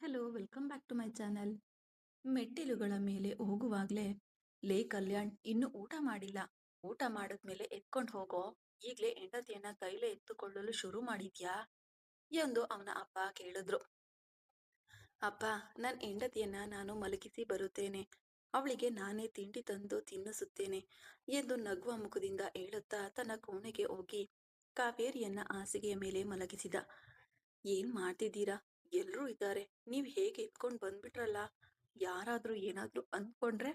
Hi hello welcome back to my channel. ಮೆಟ್ಟಿಲುಗಳ ಮೇಲೆ ಹೋಗುವಾಗ್ಲೇ, ಲೇ ಕಲ್ಯಾಣ್ ಇನ್ನು ಊಟ ಮಾಡಿಲ್ಲ, ಊಟ ಮಾಡಿದ್ಮೇಲೆ ಎತ್ಕೊಂಡು ಹೋಗೋ, ಈಗ್ಲೇ ಹೆಂಡತಿಯನ್ನ ಕೈಲೇ ಎತ್ತುಕೊಳ್ಳಲು ಶುರು ಮಾಡಿದ್ಯಾ ಎಂದು ಅವನ ಅಪ್ಪ ಕೇಳಿದ್ರು. ಅಪ್ಪ, ನನ್ನ ಹೆಂಡತಿಯನ್ನ ನಾನು ಮಲಗಿಸಿ ಬರುತ್ತೇನೆ, ಅವಳಿಗೆ ನಾನೇ ತಿಂಡಿ ತಂದು ತಿನ್ನಿಸುತ್ತೇನೆ ಎಂದು ನಗುವ ಮುಖದಿಂದ ಹೇಳುತ್ತಾ ತನ್ನ ಕೋಣೆಗೆ ಹೋಗಿ ಕಾವೇರಿಯನ್ನ ಹಾಸಿಗೆಯ ಮೇಲೆ ಮಲಗಿಸಿದ. ಏನ್ ಮಾಡ್ತಿದ್ದೀರಾ? ಎಲ್ರೂ ಇದ್ದಾರೆ, ನೀವ್ ಹೇಗೆ ಎತ್ಕೊಂಡ್ ಬಂದ್ಬಿಟ್ರಲ್ಲ, ಯಾರಾದ್ರೂ ಏನಾದ್ರೂ ಅಂದ್ಕೊಂಡ್ರೆ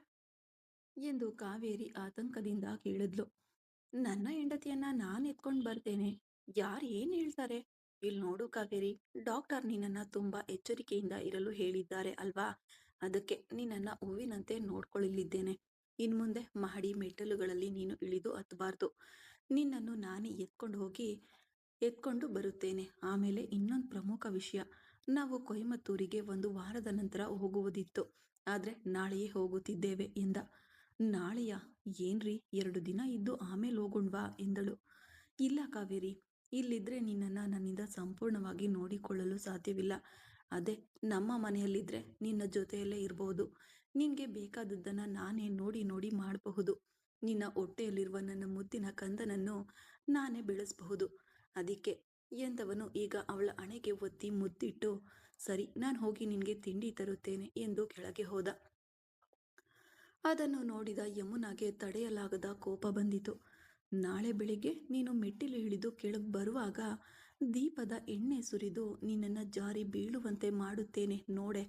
ಎಂದು ಕಾವೇರಿ ಆತಂಕದಿಂದ ಕೇಳಿದ್ಲು. ನನ್ನ ಹೆಂಡತಿಯನ್ನ ನಾನ್ ಎತ್ಕೊಂಡ್ ಬರ್ತೇನೆ, ಯಾರ್ ಏನ್ ಹೇಳ್ತಾರೆ? ಇಲ್ ನೋಡು ಕಾವೇರಿ, ಡಾಕ್ಟರ್ ನಿನ್ನನ್ನ ತುಂಬಾ ಎಚ್ಚರಿಕೆಯಿಂದ ಇರಲು ಹೇಳಿದ್ದಾರೆ ಅಲ್ವಾ? ಅದಕ್ಕೆ ನಿನ್ನನ್ನ ಹೂವಿನಂತೆ ನೋಡ್ಕೊಳ್ಳಲಿದ್ದೇನೆ. ಇನ್ಮುಂದೆ ಮಹಡಿ ಮೆಟ್ಟಲುಗಳಲ್ಲಿ ನೀನು ಇಳಿದು ಹತ್ತಬಾರ್ದು. ನಿನ್ನನ್ನು ನಾನೇ ಎತ್ಕೊಂಡು ಬರುತ್ತೇನೆ. ಆಮೇಲೆ ಇನ್ನೊಂದು ಪ್ರಮುಖ ವಿಷಯ, ನಾವು ಕೊಯಮತ್ತೂರಿಗೆ 1 ವಾರದ ನಂತರ ಹೋಗುವುದಿತ್ತು, ಆದ್ರೆ ನಾಳೆಯೇ ಹೋಗುತ್ತಿದ್ದೇವೆ ಎಂದ. ನಾಳೆಯ? ಏನ್ರಿ, 2 ದಿನ ಇದ್ದು ಆಮೇಲೆ ಹೋಗುಣ್ವಾ ಎಂದಳು. ಇಲ್ಲ ಕಾವೇರಿ, ಇಲ್ಲಿದ್ರೆ ನಿನ್ನನ್ನ ನನ್ನಿಂದ ಸಂಪೂರ್ಣವಾಗಿ ನೋಡಿಕೊಳ್ಳಲು ಸಾಧ್ಯವಿಲ್ಲ. ಅದೇ ನಮ್ಮ ಮನೆಯಲ್ಲಿದ್ರೆ ನಿನ್ನ ಜೊತೆಯಲ್ಲೇ ಇರಬಹುದು. ನಿನ್ಗೆ ಬೇಕಾದದ್ದನ್ನ ನಾನೇ ನೋಡಿ ನೋಡಿ ಮಾಡಬಹುದು. ನಿನ್ನ ಹೊಟ್ಟೆಯಲ್ಲಿರುವ ನನ್ನ ಮುದ್ದಿನ ಕಂದನನ್ನು ನಾನೇ ಬೆಳೆಸಬಹುದು. ಅದಕ್ಕೆ ಎಂದವನು ಈಗ ಅವಳ ಹಣೆಗೆ ಒತ್ತಿ ಮುದ್ದಿಟ್ಟು, ಸರಿ, ನಾನು ಹೋಗಿ ನಿನ್ಗೆ ತಿಂಡಿ ತರುತ್ತೇನೆ ಎಂದು ಕೆಳಗೆ ಹೋದ. ಅದನ್ನು ನೋಡಿದ ಯಮುನಾಗೆ ತಡೆಯಲಾಗದ ಕೋಪ ಬಂದಿತು. ನಾಳೆ ಬೆಳಿಗ್ಗೆ ನೀನು ಮೆಟ್ಟಿಲು ಇಳಿದು ಕೆಳಗೆ ಬರುವಾಗ ದೀಪದ ಎಣ್ಣೆ ಸುರಿದು ನಿನ್ನನ್ನು ಜಾರಿ ಬೀಳುವಂತೆ ಮಾಡುತ್ತೇನೆ ನೋಡೆ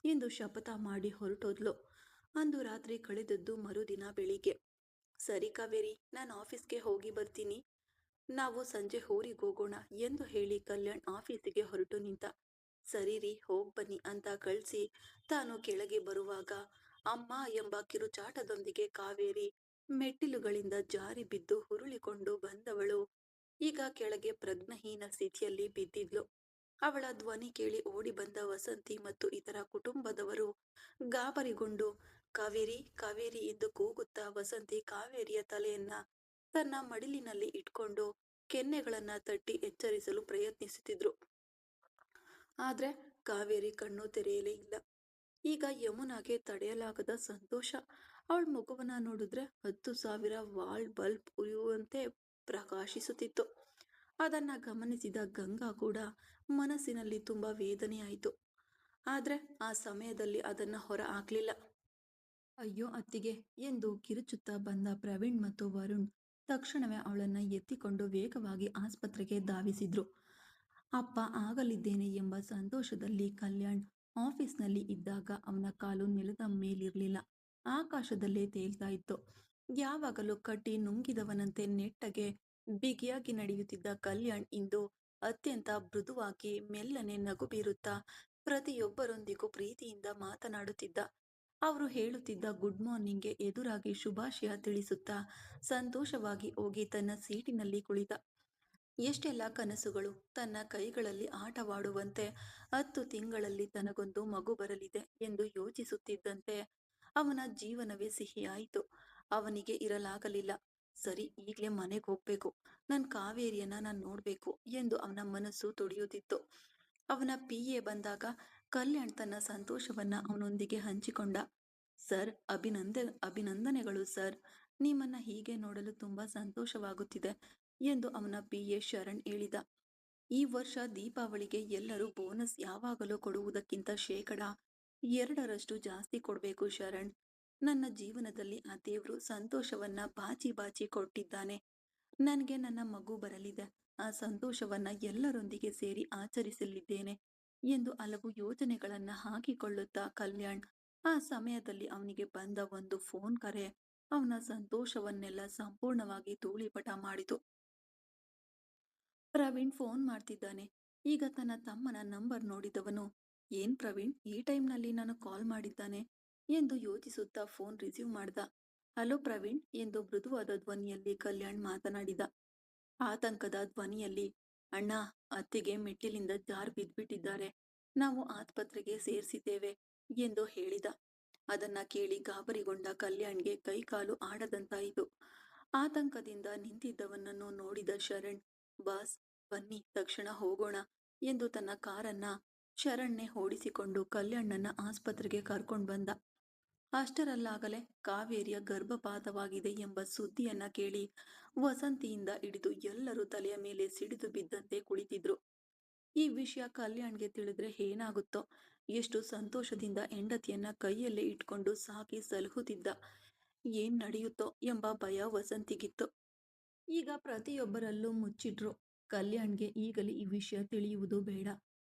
ಎಂದು ಶಪಥ ಮಾಡಿ ಹೊರಟೋದ್ಲು. ಅಂದು ರಾತ್ರಿ ಕಳೆದದ್ದು ಮರುದಿನ ಬೆಳಿಗ್ಗೆ. ಸರಿ ಕಾವೇರಿ, ನಾನು ಆಫೀಸ್ಗೆ ಹೋಗಿ ಬರ್ತೀನಿ, ನಾವು ಸಂಜೆ ಊರಿಗೆ ಹೋಗೋಣ ಎಂದು ಹೇಳಿ ಕಲ್ಯಾಣ್ ಆಫೀಸಿಗೆ ಹೊರಟು ನಿಂತ. ಸರಿರಿ, ಹೋಗ್ಬನ್ನಿ ಅಂತ ಕಳಿಸಿ ತಾನು ಕೆಳಗೆ ಬರುವಾಗ ಅಮ್ಮ ಎಂಬ ಕಿರುಚಾಟದೊಂದಿಗೆ ಕಾವೇರಿ ಮೆಟ್ಟಿಲುಗಳಿಂದ ಜಾರಿ ಬಿದ್ದು ಹುರುಳಿಕೊಂಡು ಬಂದವಳು ಈಗ ಕೆಳಗೆ ಪ್ರಜ್ಞಹೀನ ಸ್ಥಿತಿಯಲ್ಲಿ ಬಿದ್ದಿದ್ಲು. ಅವಳ ಧ್ವನಿ ಕೇಳಿ ಓಡಿ ಬಂದ ವಸಂತಿ ಮತ್ತು ಇತರ ಕುಟುಂಬದವರು ಗಾಬರಿಗೊಂಡು ಕಾವೇರಿ ಕಾವೇರಿ ಎಂದು ಕೂಗುತ್ತಾ ವಸಂತಿ ಕಾವೇರಿಯ ತಲೆಯನ್ನ ತನ್ನ ಮಡಿಲಿನಲ್ಲಿ ಇಟ್ಕೊಂಡು ಕೆನ್ನೆಗಳನ್ನ ತಟ್ಟಿ ಎಚ್ಚರಿಸಲು ಪ್ರಯತ್ನಿಸುತ್ತಿದ್ರು. ಆದ್ರೆ ಕಾವೇರಿ ಕಣ್ಣು ತೆರೆಯಲೇ ಇಲ್ಲ. ಈಗ ಯಮುನಾಗೆ ತಡೆಯಲಾಗದ ಸಂತೋಷ. ಅವಳ ಮಗುವನ್ನ ನೋಡಿದ್ರೆ 10,000 ವಾಲ್ ಬಲ್ಬ್ ಉರಿಯುವಂತೆ ಪ್ರಕಾಶಿಸುತ್ತಿತ್ತು. ಅದನ್ನ ಗಮನಿಸಿದ ಗಂಗಾ ಕೂಡ ಮನಸ್ಸಿನಲ್ಲಿ ತುಂಬಾ ವೇದನೆಯಾಯಿತು. ಆದ್ರೆ ಆ ಸಮಯದಲ್ಲಿ ಅದನ್ನ ಹೊರ ಹಾಕ್ಲಿಲ್ಲ. ಅಯ್ಯೋ ಅತ್ತಿಗೆ ಎಂದು ಕಿರುಚುತ್ತಾ ಬಂದ ಪ್ರವೀಣ್ ಮತ್ತು ವರುಣ್ ತಕ್ಷಣವೇ ಅವಳನ್ನ ಎತ್ತಿಕೊಂಡು ವೇಗವಾಗಿ ಆಸ್ಪತ್ರೆಗೆ ಧಾವಿಸಿದ್ರು. ಅಪ್ಪ ಆಗಲಿದ್ದೇನೆ ಎಂಬ ಸಂತೋಷದಲ್ಲಿ ಕಲ್ಯಾಣ್ ಆಫೀಸ್ನಲ್ಲಿ ಇದ್ದಾಗ ಅವನ ಕಾಲು ನೆಲದ ಮೇಲಿರ್ಲಿಲ್ಲ, ಆಕಾಶದಲ್ಲೇ ತೇಲ್ತಾ ಇತ್ತು. ಯಾವಾಗಲೂ ಕಟ್ಟಿ ನುಂಗಿದವನಂತೆ ನೆಟ್ಟಗೆ ಬಿಗಿಯಾಗಿ ನಡೆಯುತ್ತಿದ್ದ ಕಲ್ಯಾಣ್ ಇಂದು ಅತ್ಯಂತ ಮೃದುವಾಗಿ ಮೆಲ್ಲನೆ ನಗು ಬೀರುತ್ತಾ ಪ್ರತಿಯೊಬ್ಬರೊಂದಿಗೂ ಪ್ರೀತಿಯಿಂದ ಮಾತನಾಡುತ್ತಿದ್ದ. ಅವರು ಹೇಳುತ್ತಿದ್ದ ಗುಡ್ ಮಾರ್ನಿಂಗ್ಗೆ ಎದುರಾಗಿ ಶುಭಾಶಯ ತಿಳಿಸುತ್ತಾ ಸಂತೋಷವಾಗಿ ಹೋಗಿ ತನ್ನ ಸೀಟಿನಲ್ಲಿ ಕುಳಿತ. ಎಷ್ಟೆಲ್ಲ ಕನಸುಗಳು, ತನ್ನ ಕೈಗಳಲ್ಲಿ ಆಟವಾಡುವಂತೆ 10 ತಿಂಗಳಲ್ಲಿ ತನಗೊಂದು ಮಗು ಬರಲಿದೆ ಎಂದು ಯೋಚಿಸುತ್ತಿದ್ದಂತೆ ಅವನ ಜೀವನವೇ ಸಿಹಿಯಾಯಿತು. ಅವನಿಗೆ ಇರಲಾಗಲಿಲ್ಲ. ಸರಿ, ಈಗ್ಲೇ ಮನೆಗೆ ಹೋಗ್ಬೇಕು, ನನ್ ಕಾವೇರಿಯನ್ನ ನಾನು ನೋಡ್ಬೇಕು ಎಂದು ಅವನ ಮನಸ್ಸು ತುಡಿಯುತ್ತಿತ್ತು. ಅವನ PA ಬಂದಾಗ ಕಲ್ಯಾಣ್ ತನ್ನ ಸಂತೋಷವನ್ನ ಅವನೊಂದಿಗೆ ಹಂಚಿಕೊಂಡ. ಸರ್, ಅಭಿನಂದನೆಗಳು ಸರ್, ನಿಮ್ಮನ್ನ ಹೀಗೆ ನೋಡಲು ತುಂಬಾ ಸಂತೋಷವಾಗುತ್ತಿದೆ ಎಂದು ಅವನ PA ಶರಣ್ ಹೇಳಿದ. ಈ ವರ್ಷ ದೀಪಾವಳಿಗೆ ಎಲ್ಲರೂ ಬೋನಸ್ ಯಾವಾಗಲೂ ಕೊಡುವುದಕ್ಕಿಂತ 2% ಜಾಸ್ತಿ ಕೊಡ್ಬೇಕು ಶರಣ್. ನನ್ನ ಜೀವನದಲ್ಲಿ ಆ ದೇವ್ರು ಸಂತೋಷವನ್ನ ಬಾಚಿ ಬಾಚಿ ಕೊಟ್ಟಿದ್ದಾನೆ. ನನ್ಗೆ ನನ್ನ ಮಗು ಬರಲಿದೆ, ಆ ಸಂತೋಷವನ್ನ ಎಲ್ಲರೊಂದಿಗೆ ಸೇರಿ ಆಚರಿಸಲಿದ್ದೇನೆ ಎಂದು ಹಲವು ಯೋಜನೆಗಳನ್ನ ಹಾಕಿಕೊಳ್ಳುತ್ತಾ ಕಲ್ಯಾಣ್ ಆ ಸಮಯದಲ್ಲಿ ಅವನಿಗೆ ಬಂದ ಒಂದು ಫೋನ್ ಕರೆ ಅವನ ಸಂತೋಷವನ್ನೆಲ್ಲ ಸಂಪೂರ್ಣವಾಗಿ ಧೂಳಿಪಟ ಮಾಡಿತು. ಪ್ರವೀಣ್ ಫೋನ್ ಮಾಡ್ತಿದ್ದಾನೆ. ಈಗ ತನ್ನ ತಮ್ಮನ ನಂಬರ್ ನೋಡಿದವನು, ಏನ್ ಪ್ರವೀಣ್ ಈ ಟೈಮ್ನಲ್ಲಿ ನಾನು ಕಾಲ್ ಮಾಡಿದ್ದಾನೆ ಎಂದು ಯೋಚಿಸುತ್ತಾ ಫೋನ್ ರಿಸೀವ್ ಮಾಡ್ದ. ಹಲೋ ಪ್ರವೀಣ್ ಎಂದು ಮೃದುವಾದ ಧ್ವನಿಯಲ್ಲಿ ಕಲ್ಯಾಣ್ ಮಾತನಾಡಿದ. ಆತಂಕದ ಧ್ವನಿಯಲ್ಲಿ, ಅಣ್ಣ, ಅತ್ತಿಗೆ ಮೆಟ್ಟಿಲಿಂದ ಜಾರ್ ಬಿದ್ಬಿಟ್ಟಿದ್ದಾರೆ, ನಾವು ಆಸ್ಪತ್ರೆಗೆ ಸೇರಿಸಿದ್ದೇವೆ ಎಂದು ಹೇಳಿದ. ಅದನ್ನ ಕೇಳಿ ಗಾಬರಿಗೊಂಡ ಕಲ್ಯಾಣ್ಗೆ ಕೈಕಾಲು ಆಡದಂತಾಯಿತು. ಆತಂಕದಿಂದ ನಿಂತಿದ್ದವನನ್ನು ನೋಡಿದ ಶರಣ್, ಬಾಸ್ ಬನ್ನಿ ತಕ್ಷಣ ಹೋಗೋಣ ಎಂದು ತನ್ನ ಕಾರನ್ನ ಶರಣ್ನೆ ಓಡಿಸಿಕೊಂಡು ಕಲ್ಯಾಣನ್ನ ಆಸ್ಪತ್ರೆಗೆ ಕರ್ಕೊಂಡು ಬಂದ. ಅಷ್ಟರಲ್ಲಾಗಲೇ ಕಾವೇರಿಯ ಗರ್ಭಪಾತವಾಗಿದೆ ಎಂಬ ಸುದ್ದಿಯನ್ನ ಕೇಳಿ ವಸಂತಿಯಿಂದ ಹಿಡಿದು ಎಲ್ಲರೂ ತಲೆಯ ಮೇಲೆ ಸಿಡಿದು ಬಿದ್ದಂತೆ ಕುಳಿತಿದ್ರು. ಈ ವಿಷಯ ಕಲ್ಯಾಣ್ಗೆ ತಿಳಿದ್ರೆ ಏನಾಗುತ್ತೋ, ಎಷ್ಟು ಸಂತೋಷದಿಂದ ಹೆಂಡತಿಯನ್ನ ಕೈಯಲ್ಲೇ ಇಟ್ಕೊಂಡು ಸಾಕಿ ಸಲಹುತ್ತಿದ್ದ, ಏನ್ ನಡೆಯುತ್ತೋ ಎಂಬ ಭಯ ವಸಂತಿಗಿತ್ತು. ಈಗ ಪ್ರತಿಯೊಬ್ಬರಲ್ಲೂ ಮುಚ್ಚಿಟ್ರು. ಕಲ್ಯಾಣ್ಗೆ ಈಗಲೇ ಈ ವಿಷಯ ತಿಳಿಯುವುದು ಬೇಡ.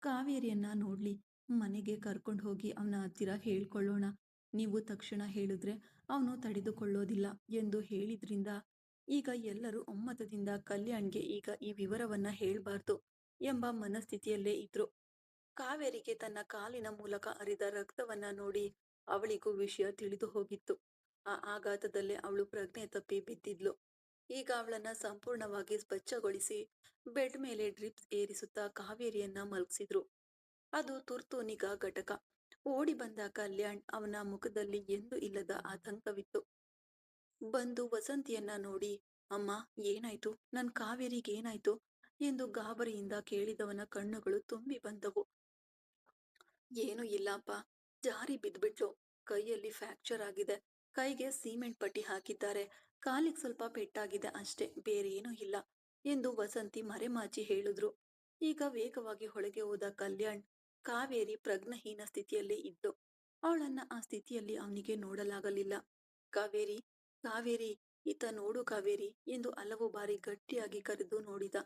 ಕಾವೇರಿಯನ್ನ ನೋಡ್ಲಿ, ಮನೆಗೆ ಕರ್ಕೊಂಡು ಹೋಗಿ ಅವನ ಹತ್ತಿರ ಹೇಳ್ಕೊಳ್ಳೋಣ. ನೀವು ತಕ್ಷಣ ಹೇಳಿದ್ರೆ ಅವನು ತಡೆದುಕೊಳ್ಳೋದಿಲ್ಲ ಎಂದು ಹೇಳಿದ್ರಿಂದ ಈಗ ಎಲ್ಲರೂ ಒಮ್ಮತದಿಂದ ಕಲ್ಯಾಣ್ಗೆ ಈಗ ಈ ವಿವರವನ್ನ ಹೇಳ್ಬಾರ್ದು ಎಂಬ ಮನಸ್ಥಿತಿಯಲ್ಲೇ ಇದ್ರು. ಕಾವೇರಿಗೆ ತನ್ನ ಕಾಲಿನ ಮೂಲಕ ಹರಿದ ರಕ್ತವನ್ನ ನೋಡಿ ಅವಳಿಗೂ ವಿಷಯ ತಿಳಿದು ಹೋಗಿತ್ತು. ಆ ಆಘಾತದಲ್ಲೇ ಅವಳು ಪ್ರಜ್ಞೆ ತಪ್ಪಿ ಬಿದ್ದಿದ್ಲು. ಈಗ ಅವಳನ್ನ ಸಂಪೂರ್ಣವಾಗಿ ಸ್ವಚ್ಛಗೊಳಿಸಿ ಬೆಡ್ ಮೇಲೆ ಡ್ರಿಪ್ಸ್ ಏರಿಸುತ್ತಾ ಕಾವೇರಿಯನ್ನ ಮಲಗಿಸಿದ್ರು. ಅದು ತುರ್ತು ನಿಗಾ ಘಟಕ. ಓಡಿ ಬಂದ ಕಲ್ಯಾಣ್ ಅವನ ಮುಖದಲ್ಲಿ ಎಂದೂ ಇಲ್ಲದ ಆತಂಕವಿತ್ತು. ಬಂದು ವಸಂತಿಯನ್ನ ನೋಡಿ, ಅಮ್ಮ ಏನಾಯ್ತು, ನನ್ ಕಾವೇರಿಗೇನಾಯ್ತು ಎಂದು ಗಾಬರಿಯಿಂದ ಕೇಳಿದವನ ಕಣ್ಣುಗಳು ತುಂಬಿ ಬಂದವು. ಏನೂ ಇಲ್ಲಪ್ಪ, ಜಾರಿ ಬಿದ್ಬಿಟ್ಲು. ಕೈಯಲ್ಲಿ ಫ್ರಾಕ್ಚರ್ ಆಗಿದೆ. ಕೈಗೆ ಸಿಮೆಂಟ್ ಪಟ್ಟಿ ಹಾಕಿದ್ದಾರೆ. ಕಾಲಿಗೆ ಸ್ವಲ್ಪ ಪೆಟ್ಟಾಗಿದೆ ಅಷ್ಟೇ, ಬೇರೇನೂ ಇಲ್ಲ ಎಂದು ವಸಂತಿ ಮರೆಮಾಚಿ ಹೇಳಿದ್ರು. ಈಗ ವೇಗವಾಗಿ ಒಳಗೆ ಹೋದ ಕಲ್ಯಾಣ್, ಕಾವೇರಿ ಪ್ರಜ್ಞಾಹೀನ ಸ್ಥಿತಿಯಲ್ಲೇ ಇದ್ದು ಅವಳನ್ನ ಆ ಸ್ಥಿತಿಯಲ್ಲಿ ಅವನಿಗೆ ನೋಡಲಾಗಲಿಲ್ಲ. ಕಾವೇರಿ, ಕಾವೇರಿ, ಈತ ನೋಡು ಕಾವೇರಿ ಎಂದು ಹಲವು ಬಾರಿ ಗಟ್ಟಿಯಾಗಿ ಕರೆದು ನೋಡಿದ.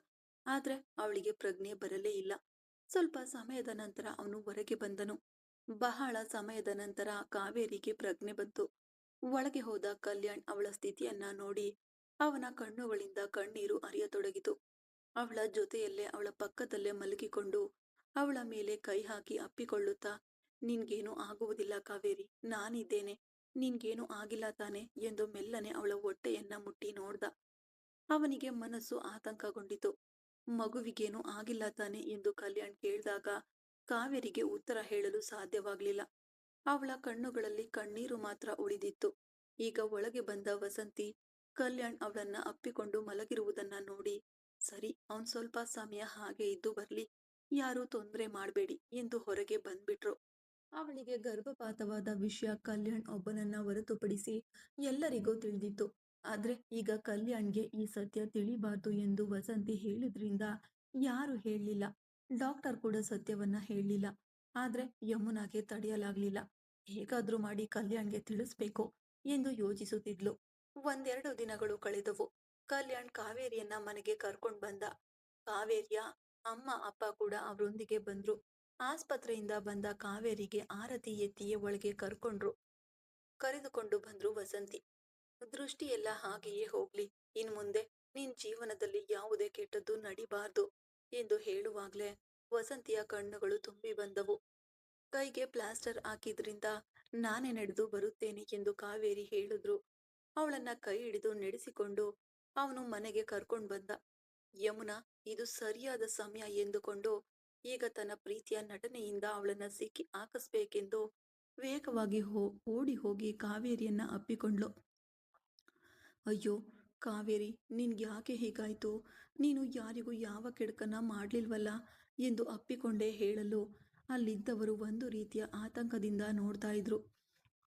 ಆದ್ರೆ ಅವಳಿಗೆ ಪ್ರಜ್ಞೆ ಬರಲೇ ಇಲ್ಲ. ಸ್ವಲ್ಪ ಸಮಯದ ನಂತರ ಅವನು ಹೊರಗೆ ಬಂದನು. ಬಹಳ ಸಮಯದ ನಂತರ ಕಾವೇರಿಗೆ ಪ್ರಜ್ಞೆ ಬಂತು. ಒಳಗೆ ಹೋದ ಕಲ್ಯಾಣ್ ಅವಳ ಸ್ಥಿತಿಯನ್ನ ನೋಡಿ ಅವನ ಕಣ್ಣುಗಳಿಂದ ಕಣ್ಣೀರು ಹರಿಯತೊಡಗಿತು. ಅವಳ ಜೊತೆಯಲ್ಲೇ ಅವಳ ಪಕ್ಕದಲ್ಲೇ ಮಲಗಿಕೊಂಡು ಅವಳ ಮೇಲೆ ಕೈ ಹಾಕಿ ಅಪ್ಪಿಕೊಳ್ಳುತ್ತಾ, ನಿನ್ಗೇನು ಆಗುವುದಿಲ್ಲ ಕಾವೇರಿ, ನಾನಿದ್ದೇನೆ, ನಿನ್ಗೇನು ಆಗಿಲ್ಲ ತಾನೆ ಎಂದು ಮೆಲ್ಲನೆ ಅವಳ ಹೊಟ್ಟೆಯನ್ನ ಮುಟ್ಟಿ ನೋಡ್ದ. ಅವನಿಗೆ ಮನಸ್ಸು ಆತಂಕಗೊಂಡಿತು. ಮಗುವಿಗೇನು ಆಗಿಲ್ಲ ತಾನೆ ಎಂದು ಕಲ್ಯಾಣ್ ಕೇಳಿದಾಗ ಕಾವೇರಿಗೆ ಉತ್ತರ ಹೇಳಲು ಸಾಧ್ಯವಾಗ್ಲಿಲ್ಲ. ಅವಳ ಕಣ್ಣುಗಳಲ್ಲಿ ಕಣ್ಣೀರು ಮಾತ್ರ ಉಳಿದಿತ್ತು. ಈಗ ಒಳಗೆ ಬಂದ ವಸಂತಿ ಕಲ್ಯಾಣ್ ಅವಳನ್ನ ಅಪ್ಪಿಕೊಂಡು ಮಲಗಿರುವುದನ್ನ ನೋಡಿ, ಸರಿ, ಅವನ್ ಸ್ವಲ್ಪ ಸಮಯ ಹಾಗೆ ಇದ್ದು ಬರ್ಲಿ, ಯಾರು ತೊಂದರೆ ಮಾಡ್ಬೇಡಿ ಎಂದು ಹೊರಗೆ ಬಂದ್ಬಿಟ್ರು. ಅವಳಿಗೆ ಗರ್ಭಪಾತವಾದ ವಿಷಯ ಕಲ್ಯಾಣ್ ಒಬ್ಬನನ್ನ ಹೊರತುಪಡಿಸಿ ಎಲ್ಲರಿಗೂ ತಿಳಿದಿತ್ತು. ಆದ್ರೆ ಈಗ ಕಲ್ಯಾಣ್ಗೆ ಈ ಸತ್ಯ ತಿಳಿಬಾರ್ದು ಎಂದು ವಸಂತಿ ಹೇಳಿದ್ರಿಂದ ಯಾರು ಹೇಳಲಿಲ್ಲ. ಡಾಕ್ಟರ್ ಕೂಡ ಸತ್ಯವನ್ನ ಹೇಳಲಿಲ್ಲ. ಆದ್ರೆ ಯಮುನಾಗೆ ತಡೆಯಲಾಗ್ಲಿಲ್ಲ. ಹೇಗಾದ್ರೂ ಮಾಡಿ ಕಲ್ಯಾಣ್ಗೆ ತಿಳಿಸ್ಬೇಕು ಎಂದು ಯೋಚಿಸುತ್ತಿದ್ಲು. ಒಂದೆರಡು ದಿನಗಳು ಕಳೆದವು. ಕಲ್ಯಾಣ್ ಕಾವೇರಿಯನ್ನ ಮನೆಗೆ ಕರ್ಕೊಂಡ್ ಬಂದ. ಕಾವೇರಿಯ ಅಮ್ಮ ಅಪ್ಪ ಕೂಡ ಅವರೊಂದಿಗೆ ಬಂದ್ರು. ಆಸ್ಪತ್ರೆಯಿಂದ ಬಂದ ಕಾವೇರಿಗೆ ಆರತಿ ಎತ್ತಿಯೇ ಒಳಗೆ ಕರೆದುಕೊಂಡು ಬಂದ್ರು ವಸಂತಿ. ದೃಷ್ಟಿಯೆಲ್ಲ ಹಾಗೆಯೇ ಹೋಗ್ಲಿ, ಇನ್ ಮುಂದೆ ನಿನ್ ಜೀವನದಲ್ಲಿ ಯಾವುದೇ ಕೆಟ್ಟದ್ದು ನಡಿಬಾರ್ದು ಎಂದು ಹೇಳುವಾಗ್ಲೇ ವಸಂತಿಯ ಕಣ್ಣುಗಳು ತುಂಬಿ ಬಂದವು. ಕೈಗೆ ಪ್ಲಾಸ್ಟರ್ ಹಾಕಿದ್ರಿಂದ ನಾನೇ ನಡೆದು ಬರುತ್ತೇನೆ ಎಂದು ಕಾವೇರಿ ಹೇಳಿದ್ರು. ಅವಳನ್ನ ಕೈ ಹಿಡಿದು ನಡೆಸಿಕೊಂಡು ಅವನು ಮನೆಗೆ ಕರ್ಕೊಂಡ್ ಬಂದ. ಯಮುನಾ ಇದು ಸರಿಯಾದ ಸಮಯ ಎಂದುಕೊಂಡು ಈಗ ತನ್ನ ಪ್ರೀತಿಯ ನಟನೆಯಿಂದ ಅವಳನ್ನ ಸಿಕ್ಕಿ ಹಾಕಿಸ್ಬೇಕೆಂದು ವೇಗವಾಗಿ ಓಡಿ ಹೋಗಿ ಕಾವೇರಿಯನ್ನ ಅಪ್ಪಿಕೊಂಡ್ಲು. ಅಯ್ಯೋ ಕಾವೇರಿ, ನಿನ್ಗೆ ಯಾಕೆ ಹೀಗಾಯ್ತು? ನೀನು ಯಾರಿಗೂ ಯಾವ ಕೆಡುಕನ್ನ ಮಾಡ್ಲಿಲ್ವಲ್ಲ ಎಂದು ಅಪ್ಪಿಕೊಂಡೇ ಹೇಳಲು ಅಲ್ಲಿದ್ದವರು ಒಂದು ರೀತಿಯ ಆತಂಕದಿಂದ ನೋಡ್ತಾ ಇದ್ರು.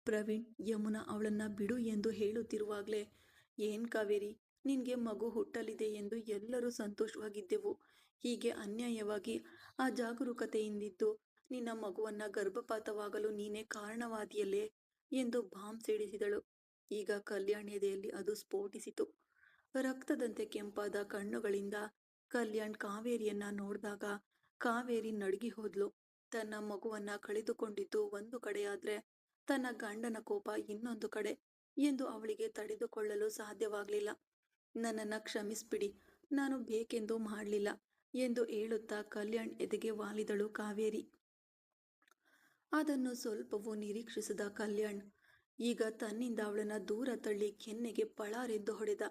ಪ್ರವೀಣ್ ಯಮುನಾ ಅವಳನ್ನ ಬಿಡು ಎಂದು ಹೇಳುತ್ತಿರುವಾಗ್ಲೇ, ಏನ್ ಕಾವೇರಿ, ನಿನ್ಗೆ ಮಗು ಹುಟ್ಟಲಿದೆ ಎಂದು ಎಲ್ಲರೂ ಸಂತೋಷವಾಗಿದ್ದೆವು. ಹೀಗೆ ಅನ್ಯಾಯವಾಗಿ ಅಜಾಗರೂಕತೆಯಿಂದಿದ್ದು ನಿನ್ನ ಮಗುವನ್ನ ಗರ್ಭಪಾತವಾಗಲು ನೀನೇ ಕಾರಣವಾದಿಯಲ್ಲೇ ಎಂದು ಬಾಂಬ್ ಸಿಡಿಸಿದಳು. ಈಗ ಕಲ್ಯಾಣ್ ಎದೆಯಲ್ಲಿ ಅದು ಸ್ಫೋಟಿಸಿತು. ರಕ್ತದಂತೆ ಕೆಂಪಾದ ಕಣ್ಣುಗಳಿಂದ ಕಲ್ಯಾಣ್ ಕಾವೇರಿಯನ್ನ ನೋಡಿದಾಗ ಕಾವೇರಿ ನಡುಗಿ ಹೋದ್ಲು. ತನ್ನ ಮಗುವನ್ನ ಕಳೆದುಕೊಂಡಿದ್ದು ಒಂದು ಕಡೆಯಾದ್ರೆ ತನ್ನ ಗಂಡನ ಕೋಪ ಇನ್ನೊಂದು ಕಡೆ ಎಂದು ಅವಳಿಗೆ ತಡೆದುಕೊಳ್ಳಲು ಸಾಧ್ಯವಾಗ್ಲಿಲ್ಲ. ನನ್ನನ್ನ ಕ್ಷಮಿಸ್ಬಿಡಿ, ನಾನು ಬೇಕೆಂದು ಮಾಡ್ಲಿಲ್ಲ ಎಂದು ಹೇಳುತ್ತಾ ಕಲ್ಯಾಣ್ ಎದೆಗೆ ವಾಲಿದಳು ಕಾವೇರಿ. ಅದನ್ನು ಸ್ವಲ್ಪವೂ ನಿರೀಕ್ಷಿಸಿದ ಕಲ್ಯಾಣ್ ಈಗ ತನ್ನಿಂದ ಅವಳನ್ನ ದೂರ ತಳ್ಳಿ ಕೆನ್ನೆಗೆ ಪಳಾರೆಂದು ಹೊಡೆದ.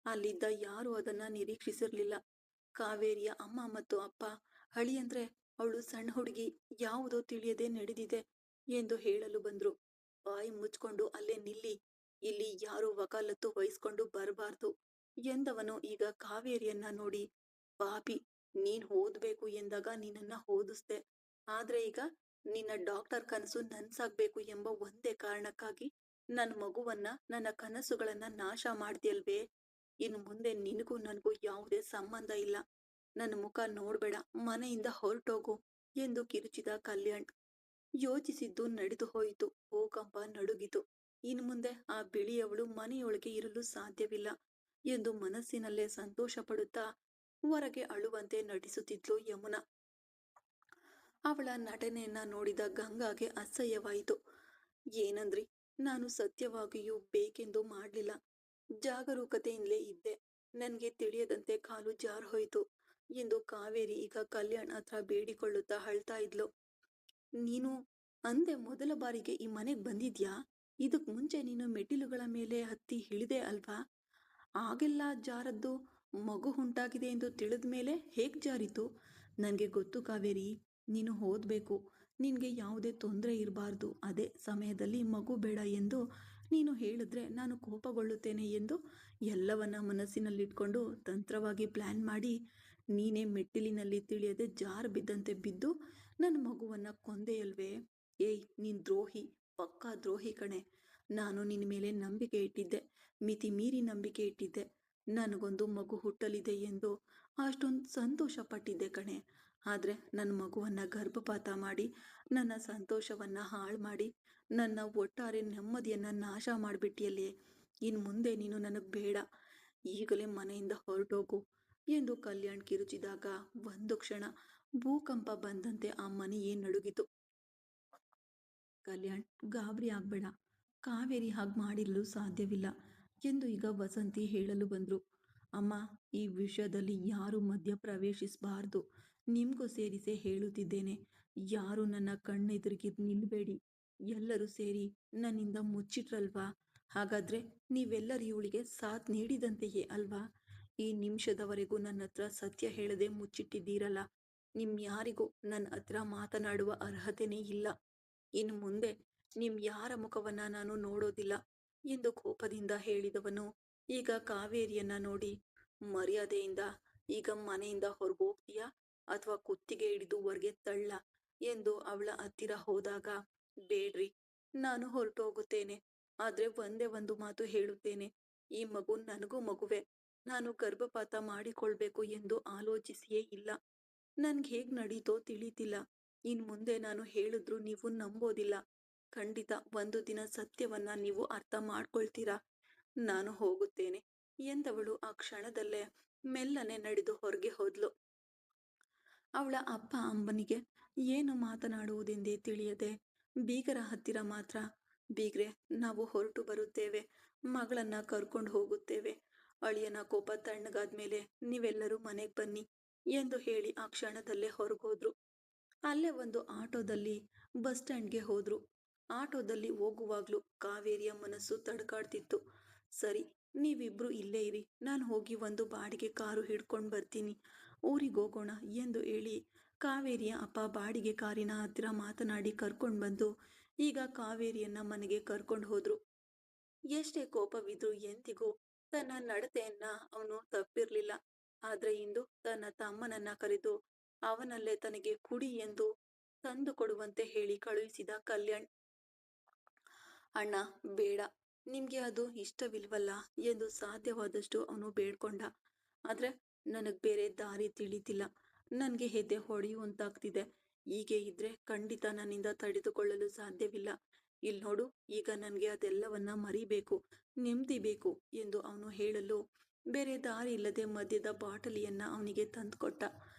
ಅಲ್ಲಿದ್ದ ಯಾರೂ ಅದನ್ನ ನಿರೀಕ್ಷಿಸಿರ್ಲಿಲ್ಲ. ಕಾವೇರಿಯ ಅಮ್ಮ ಮತ್ತು ಅಪ್ಪ ಅಳಿಯಂದ್ರೆ ಅವಳು ಸಣ್ಣ ಹುಡುಗಿ, ಯಾವುದೋ ತಿಳಿಯದೆ ನಡೆದಿದೆ ಎಂದು ಹೇಳಲು ಬಂದ್ರು. ಬಾಯಿ ಮುಚ್ಕೊಂಡು ಅಲ್ಲೇ ನಿಲ್ಲಿ, ಇಲ್ಲಿ ಯಾರು ವಕಾಲತ್ತು ವಹಿಸ್ಕೊಂಡು ಬರಬಾರ್ದು ಎಂದವನು ಈಗ ಕಾವೇರಿಯನ್ನ ನೋಡಿ, ಪಾಪಿ, ನೀನ್ ಓದ್ಬೇಕು ಎಂದಾಗ ನಿನ್ನನ್ನ ಓದಿಸ್ದೆ, ಆದ್ರೆ ಈಗ ನಿನ್ನ ಡಾಕ್ಟರ್ ಕನಸು ನನ್ಸಾಗ್ಬೇಕು ಎಂಬ ಒಂದೇ ಕಾರಣಕ್ಕಾಗಿ ನನ್ನ ಮಗುವನ್ನ, ನನ್ನ ಕನಸುಗಳನ್ನ ನಾಶ ಮಾಡ್ದ್ಯಲ್ವೇ? ಇನ್ನು ಮುಂದೆ ನಿನಗೂ ನನಗೂ ಯಾವುದೇ ಸಂಬಂಧ ಇಲ್ಲ. ನನ್ನ ಮುಖ ನೋಡ್ಬೇಡ, ಮನೆಯಿಂದ ಹೊರಟೋಗು ಎಂದು ಕಿರುಚಿದ ಕಲ್ಯಾಣ್. ಯೋಚಿಸಿದ್ದು ನಡೆದು ಹೋಯಿತು. ಭೂಕಂಪ ನಡುಗಿತು. ಇನ್ನು ಮುಂದೆ ಆ ಬಿಳಿಯವಳು ಮನೆಯೊಳಗೆ ಇರಲು ಸಾಧ್ಯವಿಲ್ಲ ಎಂದು ಮನಸ್ಸಿನಲ್ಲೇ ಸಂತೋಷ ಪಡುತ್ತಾ ಹೊರಗೆ ಅಳುವಂತೆ ನಟಿಸುತ್ತಿದ್ಲು ಯಮುನಾ. ಅವಳ ನಟನೆಯನ್ನ ನೋಡಿದ ಗಂಗಾಗೆ ಅಸಹ್ಯವಾಯಿತು. ಏನಂದ್ರಿ? ನಾನು ಸತ್ಯವಾಗಿಯೂ ಬೇಕೆಂದು ಮಾಡ್ಲಿಲ್ಲ. ಜಾಗರೂಕತೆಯಿಂದಲೇ ಇದ್ದೆ. ನನ್ಗೆ ತಿಳಿಯದಂತೆ ಕಾಲು ಜಾರ್ ಹೋಯ್ತು ಎಂದು ಕಾವೇರಿ ಈಗ ಕಲ್ಯಾಣ್ ಹತ್ರ ಬೇಡಿಕೊಳ್ಳುತ್ತಾ ಅಳ್ತಾ ಇದ್ಲು. ನೀನು ಅಂದೆ ಮೊದಲ ಬಾರಿಗೆ ಈ ಮನೆಗ್ ಬಂದಿದ್ಯಾ? ಇದಕ್ ಮುಂಚೆ ನೀನು ಮೆಟ್ಟಿಲುಗಳ ಮೇಲೆ ಹತ್ತಿ ಇಳಿದೆ ಅಲ್ವಾ? ಆಗೆಲ್ಲ ಜಾರದ್ದು ಮಗು ಉಂಟಾಗಿದೆ ಎಂದು ತಿಳಿದ ಮೇಲೆ ಹೇಗ್ ಜಾರಿತು? ನನಗೆ ಗೊತ್ತು ಕಾವೇರಿ, ನೀನು ಓದ್ಬೇಕು, ನಿನ್ಗೆ ಯಾವುದೇ ತೊಂದರೆ ಇರಬಾರ್ದು. ಅದೇ ಸಮಯದಲ್ಲಿ ಮಗು ಬೇಡ ಎಂದು ನೀನು ಹೇಳಿದ್ರೆ ನಾನು ಕೋಪಗೊಳ್ಳುತ್ತೇನೆ ಎಂದು ಎಲ್ಲವನ್ನ ಮನಸ್ಸಿನಲ್ಲಿಟ್ಕೊಂಡು ತಂತ್ರವಾಗಿ ಪ್ಲಾನ್ ಮಾಡಿ ನೀನೇ ಮೆಟ್ಟಿಲಿನಲ್ಲಿ ತಿಳಿಯದೆ ಜಾರು ಬಿದ್ದಂತೆ ಬಿದ್ದು ನನ್ನ ಮಗುವನ್ನ ಕೊಂದೆಯಲ್ವೇ? ಏಯ್, ನೀನ್ ದ್ರೋಹಿ, ಪಕ್ಕಾ ದ್ರೋಹಿ ಕಣೆ. ನಾನು ನಿನ್ನ ಮೇಲೆ ನಂಬಿಕೆ ಇಟ್ಟಿದ್ದೆ, ಮಿತಿ ಮೀರಿ ನಂಬಿಕೆ ಇಟ್ಟಿದ್ದೆ. ನನಗೊಂದು ಮಗು ಹುಟ್ಟಲಿದೆ ಎಂದು ಅಷ್ಟೊಂದು ಸಂತೋಷ ಪಟ್ಟಿದ್ದೆ ಕಣೆ. ಆದ್ರೆ ನನ್ನ ಮಗುವನ್ನ ಗರ್ಭಪಾತ ಮಾಡಿ ನನ್ನ ಸಂತೋಷವನ್ನ ಹಾಳು ಮಾಡಿ ನನ್ನ ಒಟ್ಟಾರೆ ನೆಮ್ಮದಿಯನ್ನ ನಾಶ ಮಾಡಿಬಿಟ್ಟಿಯಲ್ಲೇ. ಇನ್ನು ಮುಂದೆ ನೀನು ನನಗೆ ಬೇಡ. ಈಗಲೇ ಮನೆಯಿಂದ ಹೊರಟೋಗು ಎಂದು ಕಲ್ಯಾಣ್ ಕಿರುಚಿದಾಗ ಒಂದು ಕ್ಷಣ ಭೂಕಂಪ ಬಂದಂತೆ ಆ ಮನೆಯೇ ನಡುಗಿತು. ಕಲ್ಯಾಣ್, ಗಾಬರಿ ಆಗ್ಬೇಡ. ಕಾವೇರಿ ಹಾಗೆ ಮಾಡಿರಲು ಸಾಧ್ಯವಿಲ್ಲ ಎಂದು ಈಗ ವಸಂತಿ ಹೇಳಲು ಬಂದ್ರು. ಅಮ್ಮ, ಈ ವಿಷಯದಲ್ಲಿ ಯಾರು ಮಧ್ಯ ಪ್ರವೇಶಿಸಬಾರ್ದು. ನಿಮ್ಗೂ ಸೇರಿಸೇ ಹೇಳುತ್ತಿದ್ದೇನೆ. ಯಾರು ನನ್ನ ಕಣ್ಣೆದುರಿಗೆ ನಿಲ್ಬೇಡಿ. ಎಲ್ಲರೂ ಸೇರಿ ನನ್ನಿಂದ ಮುಚ್ಚಿಟ್ರಲ್ವಾ? ಹಾಗಾದ್ರೆ ನೀವೆಲ್ಲರೂ ಇವಳಿಗೆ ಸಾಥ್ ನೀಡಿದಂತೆಯೇ ಅಲ್ವಾ? ಈ ನಿಮಿಷದವರೆಗೂ ನನ್ನ ಹತ್ರ ಸತ್ಯ ಹೇಳದೆ ಮುಚ್ಚಿಟ್ಟಿದ್ದೀರಲ್ಲ. ಯಾರಿಗೂ ನನ್ನ ಹತ್ರ ಮಾತನಾಡುವ ಅರ್ಹತೆನೇ ಇಲ್ಲ. ಇನ್ನು ಮುಂದೆ ಯಾರ ಮುಖವನ್ನ ನಾನು ನೋಡೋದಿಲ್ಲ ಎಂದು ಕೋಪದಿಂದ ಹೇಳಿದವನು ಈಗ ಕಾವೇರಿಯನ್ನ ನೋಡಿ, ಮರ್ಯಾದೆಯಿಂದ ಈಗ ಮನೆಯಿಂದ ಹೊರಗೋಗ್ತೀಯಾ ಅಥವಾ ಕುತ್ತಿಗೆ ಹಿಡಿದು ಹೊರಗೆ ತಳ್ಳ ಎಂದು ಅವಳ ಹತ್ತಿರ ಹೋದಾಗ, ಬೇಡ್ರಿ, ನಾನು ಹೊರಟೋಗುತ್ತೇನೆ. ಆದ್ರೆ ಒಂದೇ ಒಂದು ಮಾತು ಹೇಳುತ್ತೇನೆ. ಈ ಮಗು ನನಗೂ ಮಗುವೆ. ನಾನು ಗರ್ಭಪಾತ ಮಾಡಿಕೊಳ್ಬೇಕು ಎಂದು ಆಲೋಚಿಸಿಯೇ ಇಲ್ಲ. ನನ್ಗೆ ಹೇಗ್ ನಡೀತೋ ತಿಳಿತಿಲ್ಲ. ಇನ್ ಮುಂದೆ ನಾನು ಹೇಳಿದ್ರು ನೀವು ನಂಬೋದಿಲ್ಲ. ಖಂಡಿತ ಒಂದು ದಿನ ಸತ್ಯವನ್ನ ನೀವು ಅರ್ಥ ಮಾಡ್ಕೊಳ್ತೀರಾ. ನಾನು ಹೋಗುತ್ತೇನೆ ಎಂದವಳು ಆ ಕ್ಷಣದಲ್ಲೇ ಮೆಲ್ಲನೆ ನಡೆದು ಹೊರಗೆ ಹೋದ್ಲು. ಅವಳ ಅಪ್ಪ ಅಮ್ಮನಿಗೆ ಏನು ಮಾತನಾಡುವುದೆಂದೇ ತಿಳಿಯದೆ ಬೀಗರ ಹತ್ತಿರ ಮಾತ್ರ, ಬೀಗ್ರೆ, ನಾವು ಹೊರಟು ಬರುತ್ತೇವೆ, ಮಗಳನ್ನ ಕರ್ಕೊಂಡು ಹೋಗುತ್ತೇವೆ. ಅಳಿಯನ ಕೋಪ ತಣ್ಣಗಾದ್ಮೇಲೆ ನೀವೆಲ್ಲರೂ ಮನೆಗೆ ಬನ್ನಿ ಎಂದು ಹೇಳಿ ಆ ಕ್ಷಣದಲ್ಲೇ ಹೊರಗೋದ್ರು. ಅಲ್ಲೇ ಒಂದು ಆಟೋದಲ್ಲಿ ಬಸ್ ಸ್ಟ್ಯಾಂಡ್ಗೆ ಹೋದ್ರು. ಆಟೋದಲ್ಲಿ ಹೋಗುವಾಗ್ಲೂ ಕಾವೇರಿಯ ಮನಸ್ಸು ತಡ್ಕಾಡ್ತಿತ್ತು. ಸರಿ, ನೀವಿಬ್ರು ಇಲ್ಲೇ ಇರಿ, ನಾನು ಹೋಗಿ ಒಂದು ಬಾಡಿಗೆ ಕಾರು ಹಿಡ್ಕೊಂಡು ಬರ್ತೀನಿ, ಊರಿಗೆ ಹೋಗೋಣ ಎಂದು ಹೇಳಿ ಕಾವೇರಿಯ ಅಪ್ಪ ಬಾಡಿಗೆ ಕಾರಿನ ಹತ್ತಿರ ಮಾತನಾಡಿ ಕರ್ಕೊಂಡು ಬಂದು ಈಗ ಕಾವೇರಿಯನ್ನ ಮನೆಗೆ ಕರ್ಕೊಂಡು ಹೋದ್ರು. ಎಷ್ಟೇ ಕೋಪವಿದ್ರು ಎಂದಿಗೂ ತನ್ನ ನಡತೆಯನ್ನ ಅವನು ತಪ್ಪಿರ್ಲಿಲ್ಲ. ಆದ್ರೆ ಇಂದು ತನ್ನ ತಮ್ಮನನ್ನ ಕರೆದು ಅವನಲ್ಲೇ ತನಗೆ ಕುಡಿ ಎಂದು ತಂದು ಕೊಡುವಂತೆ ಹೇಳಿ ಕಳುಹಿಸಿದ ಕಲ್ಯಾಣ್. ಅಣ್ಣ, ಬೇಡ, ನಿಮ್ಗೆ ಅದು ಇಷ್ಟವಿಲ್ವಲ್ಲ ಎಂದು ಸಾಧ್ಯವಾದಷ್ಟು ಅವನು ಬೇಡ್ಕೊಂಡ. ಆದ್ರೆ ನನಗ್ ಬೇರೆ ದಾರಿ ತಿಳಿತಿಲ್ಲ. ನನ್ಗೆ ಹೆದೆ ಹೊಡೆಯುವಂತಾಗ್ತಿದೆ. ಹೀಗೆ ಇದ್ರೆ ಖಂಡಿತ ನನ್ನಿಂದ ತಡೆದುಕೊಳ್ಳಲು ಸಾಧ್ಯವಿಲ್ಲ. ಇಲ್ ನೋಡು, ಈಗ ನನ್ಗೆ ಅದೆಲ್ಲವನ್ನ ಮರಿಬೇಕು, ನೆಮ್ಮದಿ ಬೇಕು ಎಂದು ಅವನು ಹೇಳಲು ಬೇರೆ ದಾರಿ ಇಲ್ಲದೆ ಮದ್ಯದ ಬಾಟಲಿಯನ್ನ ಅವನಿಗೆ ತಂದುಕೊಟ್ಟ.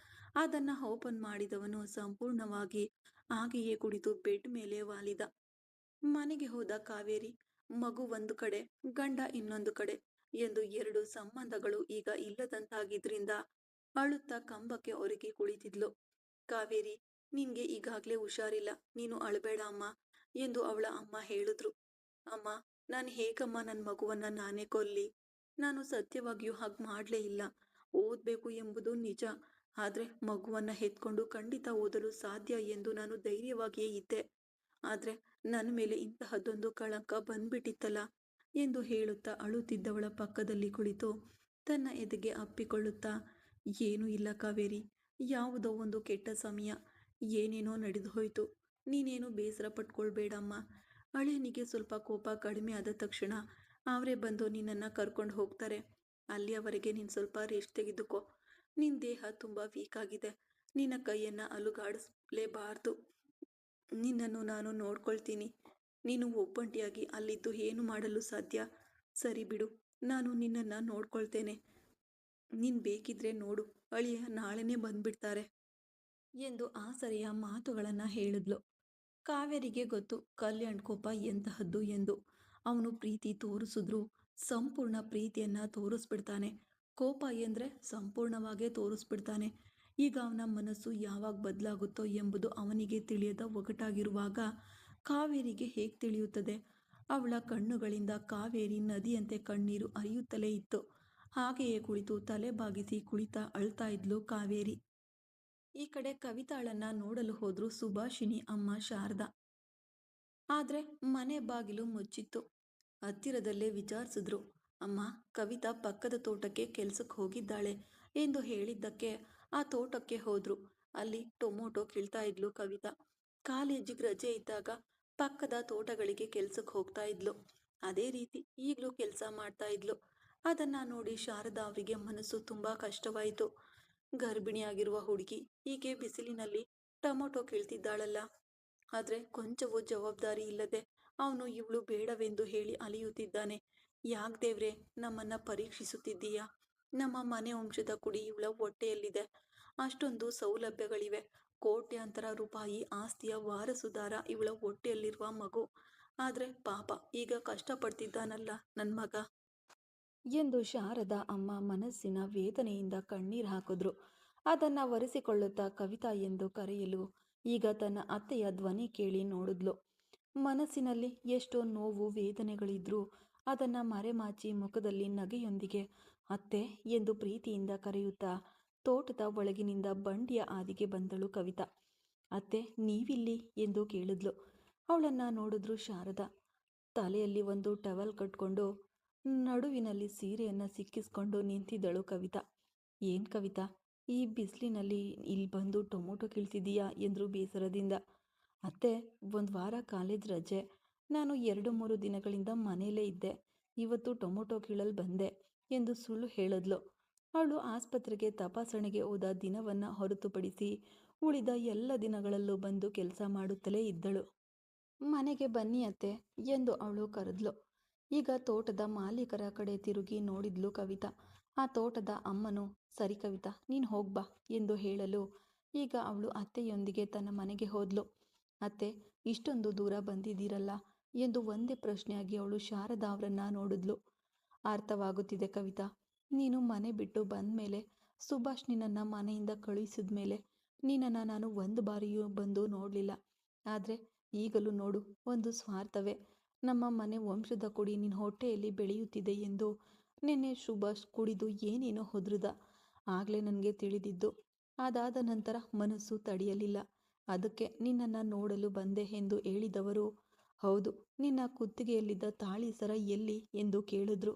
ಅದನ್ನ ಓಪನ್ ಮಾಡಿದವನು ಸಂಪೂರ್ಣವಾಗಿ ಹಾಗೆಯೇ ಕುಡಿದು ಬೆಡ್ ಮೇಲೆ ವಾಲಿದ. ಮನೆಗೆ ಹೋದ ಕಾವೇರಿ, ಮಗು ಒಂದು ಕಡೆ, ಗಂಡ ಇನ್ನೊಂದು ಕಡೆ ಎಂದು ಎರಡು ಸಂಬಂಧಗಳು ಈಗ ಇಲ್ಲದಂತಾಗಿದ್ರಿಂದ ಅಳುತ್ತಾ ಕಂಬಕ್ಕೆ ಒರಗಿ ಕುಳಿತಿದ್ಲು. ಕಾವೇರಿ, ನಿನ್ಗೆ ಈಗಾಗ್ಲೇ ಹುಷಾರಿಲ್ಲ, ನೀನು ಅಳಬೇಡ ಅಮ್ಮ ಎಂದು ಅವಳ ಅಮ್ಮ ಹೇಳಿದ್ರು. ಅಮ್ಮ, ನಾನು ಹೇಗಮ್ಮ ನನ್ನ ಮಗುವನ್ನ ನಾನೇ ಕೊಲ್ಲಿ? ನಾನು ಸತ್ಯವಾಗಿಯೂ ಹಾಗೆ ಮಾಡ್ಲೇ ಇಲ್ಲ. ಓದ್ಬೇಕು ಎಂಬುದು ನಿಜ, ಆದ್ರೆ ಮಗುವನ್ನ ಎತ್ಕೊಂಡು ಖಂಡಿತ ಓದಲು ಸಾಧ್ಯ ಎಂದು ನಾನು ಧೈರ್ಯವಾಗಿಯೇ ಇದ್ದೆ. ಆದ್ರೆ ನನ್ನ ಮೇಲೆ ಇಂತಹದ್ದೊಂದು ಕಳಂಕ ಬಂದ್ಬಿಟ್ಟಿತ್ತಲ್ಲ ಎಂದು ಹೇಳುತ್ತಾ ಅಳುತ್ತಿದ್ದವಳ ಪಕ್ಕದಲ್ಲಿ ಕುಳಿತು ತನ್ನ ಎದೆಗೆ ಅಪ್ಪಿಕೊಳ್ಳುತ್ತಾ, ಏನೂ ಇಲ್ಲ ಕಾವೇರಿ, ಯಾವುದೋ ಒಂದು ಕೆಟ್ಟ ಸಮಯ ಏನೇನೋ ನಡೆದು ಹೋಯಿತು. ನೀನೇನು ಬೇಸರ ಪಟ್ಕೊಳ್ಬೇಡಮ್ಮ. ಅಳಿಯನಿಗೆ ಸ್ವಲ್ಪ ಕೋಪ ಕಡಿಮೆ ಆದ ತಕ್ಷಣ ಅವರೇ ಬಂದು ನಿನ್ನನ್ನು ಕರ್ಕೊಂಡು ಹೋಗ್ತಾರೆ. ಅಲ್ಲಿಯವರೆಗೆ ನೀನು ಸ್ವಲ್ಪ ರೆಸ್ಟ್ ತೆಗೆದುಕೋ. ನಿನ್ನ ದೇಹ ತುಂಬ ವೀಕ್ ಆಗಿದೆ. ನಿನ್ನ ಕೈಯನ್ನು ಅಲುಗಾಡಿಸಲೇಬಾರ್ದು. ನಿನ್ನನ್ನು ನಾನು ನೋಡ್ಕೊಳ್ತೀನಿ. ನೀನು ಒಬ್ಬಂಟಿಯಾಗಿ ಅಲ್ಲಿದ್ದು ಏನು ಮಾಡಲು ಸಾಧ್ಯ? ಸರಿ ಬಿಡು, ನಾನು ನಿನ್ನನ್ನು ನೋಡ್ಕೊಳ್ತೇನೆ. ನೀನು ಬೇಕಿದ್ರೆ ನೋಡು, ಅಳಿಯ ನಾಳೆನೇ ಬಂದ್ಬಿಡ್ತಾರೆ ಎಂದು ಆಸರೆಯ ಮಾತುಗಳನ್ನು ಹೇಳಿದ್ಲು. ಕಾವೇರಿಗೆ ಗೊತ್ತು ಕಲ್ಯಾಣ್ ಕೋಪ ಎಂತಹದ್ದು ಎಂದು. ಅವನು ಪ್ರೀತಿ ತೋರಿಸಿದ್ರು ಸಂಪೂರ್ಣ ಪ್ರೀತಿಯನ್ನು ತೋರಿಸ್ಬಿಡ್ತಾನೆ. ಕೋಪ ಎಂದರೆ ಸಂಪೂರ್ಣವಾಗೇ ತೋರಿಸ್ಬಿಡ್ತಾನೆ. ಈಗ ಅವನ ಮನಸ್ಸು ಯಾವಾಗ ಬದಲಾಗುತ್ತೋ ಎಂಬುದು ಅವನಿಗೆ ತಿಳಿಯದ ಒಗಟಾಗಿರುವಾಗ ಕಾವೇರಿಗೆ ಹೇಗೆ ತಿಳಿಯುತ್ತದೆ? ಅವಳ ಕಣ್ಣುಗಳಿಂದ ಕಾವೇರಿ ನದಿಯಂತೆ ಕಣ್ಣೀರು ಹರಿಯುತ್ತಲೇ ಇತ್ತು. ಹಾಗೆಯೇ ಕುಳಿತು ತಲೆ ಬಾಗಿಸಿ ಕುಳಿತಾ ಅಳ್ತಾ ಇದ್ಲು ಕಾವೇರಿ. ಈ ಕಡೆ ಕವಿತಾಳನ್ನ ನೋಡಲು ಹೋದ್ರು ಸುಭಾಷಿಣಿ ಅಮ್ಮ ಶಾರದಾ. ಆದ್ರೆ ಮನೆ ಬಾಗಿಲು ಮುಚ್ಚಿತ್ತು. ಹತ್ತಿರದಲ್ಲೇ ವಿಚಾರಿಸಿದ್ರು. ಅಮ್ಮ, ಕವಿತಾ ಪಕ್ಕದ ತೋಟಕ್ಕೆ ಕೆಲ್ಸಕ್ಕೆ ಹೋಗಿದ್ದಾಳೆ ಎಂದು ಹೇಳಿದ್ದಕ್ಕೆ ಆ ತೋಟಕ್ಕೆ ಹೋದ್ರು. ಅಲ್ಲಿ ಟೊಮೊಟೊ ಕೀಳ್ತಾ ಇದ್ಲು ಕವಿತಾ. ಕಾಲೇಜಿಗೆ ರಜೆ ಇದ್ದಾಗ ಪಕ್ಕದ ತೋಟಗಳಿಗೆ ಕೆಲ್ಸಕ್ಕೆ ಹೋಗ್ತಾ ಇದ್ಲು. ಅದೇ ರೀತಿ ಈಗಲೂ ಕೆಲಸ ಮಾಡ್ತಾ ಇದ್ಲು. ಅದನ್ನ ನೋಡಿ ಶಾರದಾ ಅವರಿಗೆ ಮನಸ್ಸು ತುಂಬಾ ಕಷ್ಟವಾಯಿತು. ಗರ್ಭಿಣಿಯಾಗಿರುವ ಹುಡುಗಿ ಹೀಗೆ ಬಿಸಿಲಿನಲ್ಲಿ ಟೊಮೊಟೊ ಕೀಳ್ತಿದ್ದಾಳಲ್ಲ. ಆದ್ರೆ ಕೊಂಚವೂ ಜವಾಬ್ದಾರಿ ಇಲ್ಲದೆ ಅವನು ಇವಳು ಬೇಡವೆಂದು ಹೇಳಿ ಅಲಿಯುತ್ತಿದ್ದಾನೆ. ಯಾಕ್ ದೇವ್ರೆ ನಮ್ಮನ್ನ ಪರೀಕ್ಷಿಸುತ್ತಿದ್ದೀಯಾ? ನಮ್ಮ ಮನೆ ವಂಶದ ಕುಡಿ ಇವಳ ಹೊಟ್ಟೆಯಲ್ಲಿದೆ. ಅಷ್ಟೊಂದು ಸೌಲಭ್ಯಗಳಿವೆ. ಕೋಟ್ಯಾಂತರ ರೂಪಾಯಿ ಆಸ್ತಿಯ ವಾರಸುದಾರ ಇವಳ ಹೊಟ್ಟೆಯಲ್ಲಿರುವ ಮಗು. ಆದ್ರೆ ಪಾಪ ಈಗ ಕಷ್ಟಪಡ್ತಿದ್ದಾನಲ್ಲ ನನ್ನ ಮಗ ಎಂದು ಶಾರದಾ ಅಮ್ಮ ಮನಸ್ಸಿನ ವೇದನೆಯಿಂದ ಕಣ್ಣೀರು ಹಾಕಿದ್ರು. ಅದನ್ನ ಒರೆಸಿಕೊಳ್ಳುತ್ತಾ ಕವಿತಾ ಎಂದು ಕರೆಯಲು ಈಗ ತನ್ನ ಅತ್ತೆಯ ಧ್ವನಿ ಕೇಳಿ ನೋಡಿದ್ಲು. ಮನಸ್ಸಿನಲ್ಲಿ ಎಷ್ಟೋ ನೋವು ವೇದನೆಗಳಿದ್ರೂ ಅದನ್ನ ಮರೆಮಾಚಿ ಮುಖದಲ್ಲಿ ನಗೆಯೊಂದಿಗೆ ಅತ್ತೆ ಎಂದು ಪ್ರೀತಿಯಿಂದ ಕರೆಯುತ್ತಾ ತೋಟದ ಒಳಗಿನಿಂದ ಬಂಡಿಯ ಹಾದಿಗೆ ಬಂದಳು ಕವಿತಾ. ಅತ್ತೆ, ನೀವಿಲ್ಲಿ ಎಂದು ಕೇಳಿದ್ಲು. ಅವಳನ್ನ ನೋಡಿದ್ರು ಶಾರದಾ. ತಲೆಯಲ್ಲಿ ಒಂದು ಟವಲ್ ಕಟ್ಕೊಂಡು ನಡುವಿನಲ್ಲಿ ಸೀರೆಯನ್ನ ಸಿಕ್ಕಿಸ್ಕೊಂಡು ನಿಂತಿದ್ದಳು ಕವಿತಾ. ಏನ್ ಕವಿತಾ, ಈ ಬಿಸಿಲಿನಲ್ಲಿ ಇಲ್ಲಿ ಬಂದು ಟೊಮೊಟೊ ಕೀಳ್ತಿದೀಯಾ ಎಂದ್ರು ಬೇಸರದಿಂದ. ಅತ್ತೆ, ಒಂದು ವಾರ ಕಾಲೇಜ್ ರಜೆ. ನಾನು 2-3 ದಿನಗಳಿಂದ ಮನೆಯಲ್ಲೇ ಇದ್ದೆ. ಇವತ್ತು ಟೊಮೊಟೊ ಕೀಳಲು ಬಂದೆ ಎಂದು ಸುಳ್ಳು ಹೇಳಿದ್ಲು. ಅವಳು ಆಸ್ಪತ್ರೆಗೆ ತಪಾಸಣೆಗೆ ಹೋದ ದಿನವನ್ನ ಹೊರತುಪಡಿಸಿ ಉಳಿದ ಎಲ್ಲ ದಿನಗಳಲ್ಲೂ ಬಂದು ಕೆಲಸ ಮಾಡುತ್ತಲೇ ಇದ್ದಳು. ಮನೆಗೆ ಬನ್ನಿ ಅತ್ತೆ ಎಂದು ಅವಳು ಕರೆದ್ಲು. ಈಗ ತೋಟದ ಮಾಲೀಕರ ಕಡೆ ತಿರುಗಿ ನೋಡಿದ್ಲು ಕವಿತಾ. ಆ ತೋಟದ ಅಮ್ಮನು ಸರಿ ಕವಿತಾ, ನೀನು ಹೋಗ್ಬಾ ಎಂದು ಹೇಳಲು ಈಗ ಅವಳು ಅತ್ತೆಯೊಂದಿಗೆ ತನ್ನ ಮನೆಗೆ ಹೋದ್ಲು. ಅತ್ತೆ, ಇಷ್ಟೊಂದು ದೂರ ಬಂದಿದ್ದೀರಲ್ಲ ಎಂದು ಒಂದೇ ಪ್ರಶ್ನೆಯಾಗಿ ಅವಳು ಶಾರದಾ ಅವರನ್ನ ನೋಡಿದ್ಲು. ಅರ್ಥವಾಗುತ್ತಿದೆ ಕವಿತಾ. ನೀನು ಮನೆ ಬಿಟ್ಟು ಬಂದಮೇಲೆ, ಸುಭಾಷ್ ನಿನ್ನನ್ನ ಮನೆಯಿಂದ ಕಳುಹಿಸಿದ ಮೇಲೆ ನಿನ್ನನ್ನು ನಾನು ಒಂದು ಬಾರಿಯೂ ಬಂದು ನೋಡಲಿಲ್ಲ. ಆದರೆ ಈಗಲೂ ನೋಡು, ಒಂದು ಸ್ವಾರ್ಥವೇ. ನಮ್ಮ ಮನೆ ವಂಶದ ಕುಡಿ ನಿನ್ನ ಹೊಟ್ಟೆಯಲ್ಲಿ ಬೆಳೆಯುತ್ತಿದೆ ಎಂದು ನಿನ್ನೆ ಸುಭಾಷ್ ಕುಡಿದು ಏನೇನೋ ಹೊದ್ರದ. ಆಗಲೇ ನನಗೆ ತಿಳಿದಿದ್ದು. ಅದಾದ ನಂತರ ಮನಸ್ಸು ತಡೆಯಲಿಲ್ಲ. ಅದಕ್ಕೆ ನಿನ್ನನ್ನು ನೋಡಲು ಬಂದೆ ಎಂದು ಹೇಳಿದವರು. ಹೌದು, ನಿನ್ನ ಕುತ್ತಿಗೆಯಲ್ಲಿದ್ದ ತಾಳಿ ಸರ ಎಲ್ಲಿ ಎಂದು ಕೇಳಿದ್ರು.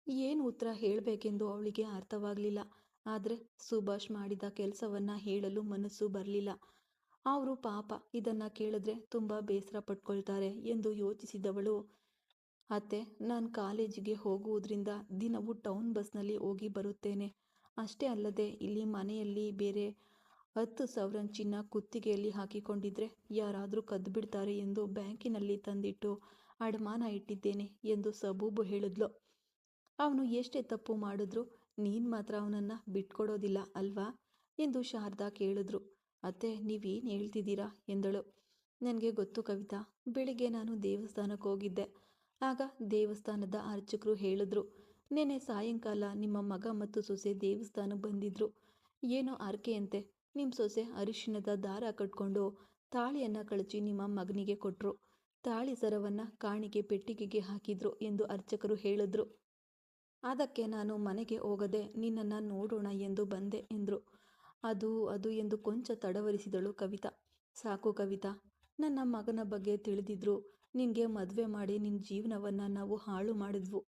ಏನು ಉತ್ತರ ಹೇಳಬೇಕೆಂದು ಅವಳಿಗೆ ಅರ್ಥವಾಗಲಿಲ್ಲ. ಆದರೆ ಸುಭಾಷ್ ಮಾಡಿದ ಕೆಲಸವನ್ನ ಹೇಳಲು ಮನಸ್ಸು ಬರಲಿಲ್ಲ. ಅವರು ಪಾಪ ಇದನ್ನ ಕೇಳಿದ್ರೆ ತುಂಬ ಬೇಸರ ಪಟ್ಕೊಳ್ತಾರೆ ಎಂದು ಯೋಚಿಸಿದವಳು. ಅತ್ತೆ, ನಾನು ಕಾಲೇಜಿಗೆ ಹೋಗುವುದರಿಂದ ದಿನವೂ ಟೌನ್ ಬಸ್ನಲ್ಲಿ ಹೋಗಿ ಬರುತ್ತೇನೆ. ಅಷ್ಟೇ ಅಲ್ಲದೆ ಇಲ್ಲಿ ಮನೆಯಲ್ಲಿ ಬೇರೆ 10,000 ಚಿನ್ನ ಕುತ್ತಿಗೆಯಲ್ಲಿ ಹಾಕಿಕೊಂಡಿದ್ರೆ ಯಾರಾದರೂ ಕದ್ದು ಬಿಡ್ತಾರೆ ಎಂದು ಬ್ಯಾಂಕಿನಲ್ಲಿ ತಂದಿಟ್ಟು ಅಡಮಾನ ಇಟ್ಟಿದ್ದೇನೆ ಎಂದು ಸಬೂಬು ಹೇಳಿದ್ಲು. ಅವನು ಎಷ್ಟೇ ತಪ್ಪು ಮಾಡಿದ್ರು ನೀನು ಮಾತ್ರ ಅವನನ್ನು ಬಿಟ್ಕೊಡೋದಿಲ್ಲ ಅಲ್ವಾ ಎಂದು ಶಾರದಾ ಕೇಳಿದ್ರು. ಅತ್ತೆ, ನೀವೇನು ಹೇಳ್ತಿದ್ದೀರಾ ಎಂದಳು. ನನಗೆ ಗೊತ್ತು ಕವಿತಾ. ಬೆಳಿಗ್ಗೆ ನಾನು ದೇವಸ್ಥಾನಕ್ಕೆ ಹೋಗಿದ್ದೆ. ಆಗ ದೇವಸ್ಥಾನದ ಅರ್ಚಕರು ಹೇಳಿದ್ರು, ನೆನ್ನೆ ಸಾಯಂಕಾಲ ನಿಮ್ಮ ಮಗ ಮತ್ತು ಸೊಸೆ ದೇವಸ್ಥಾನಕ್ಕೆ ಬಂದಿದ್ರು. ಏನೋ ಹರಕೆಯಂತೆ ನಿಮ್ಮ ಸೊಸೆ ಅರಿಶಿಣದ ದಾರ ಕಟ್ಕೊಂಡು ತಾಳಿಯನ್ನು ಕಳಚಿ ನಿಮ್ಮ ಮಗನಿಗೆ ಕೊಟ್ಟರು. ತಾಳಿ ಸರವನ್ನು ಕಾಣಿಕೆ ಪೆಟ್ಟಿಗೆಗೆ ಹಾಕಿದ್ರು ಎಂದು ಅರ್ಚಕರು ಹೇಳಿದ್ರು. ಅದಕ್ಕೆ ನಾನು ಮನೆಗೆ ಹೋಗದೆ ನಿನ್ನನ್ನು ನೋಡೋಣ ಎಂದು ಬಂದೆ ಎಂದರು. ಅದು ಎಂದು ಕೊಂಚ ತಡವರಿಸಿದಳು ಕವಿತಾ. ಸಾಕು ಕವಿತಾ, ನನ್ನ ಮಗನ ಬಗ್ಗೆ ತಿಳಿದಿದ್ರು ನಿನಗೆ ಮದುವೆ ಮಾಡಿ ನಿನ್ನ ಜೀವನವನ್ನು ನಾವು ಹಾಳು ಮಾಡಿದ್ವು.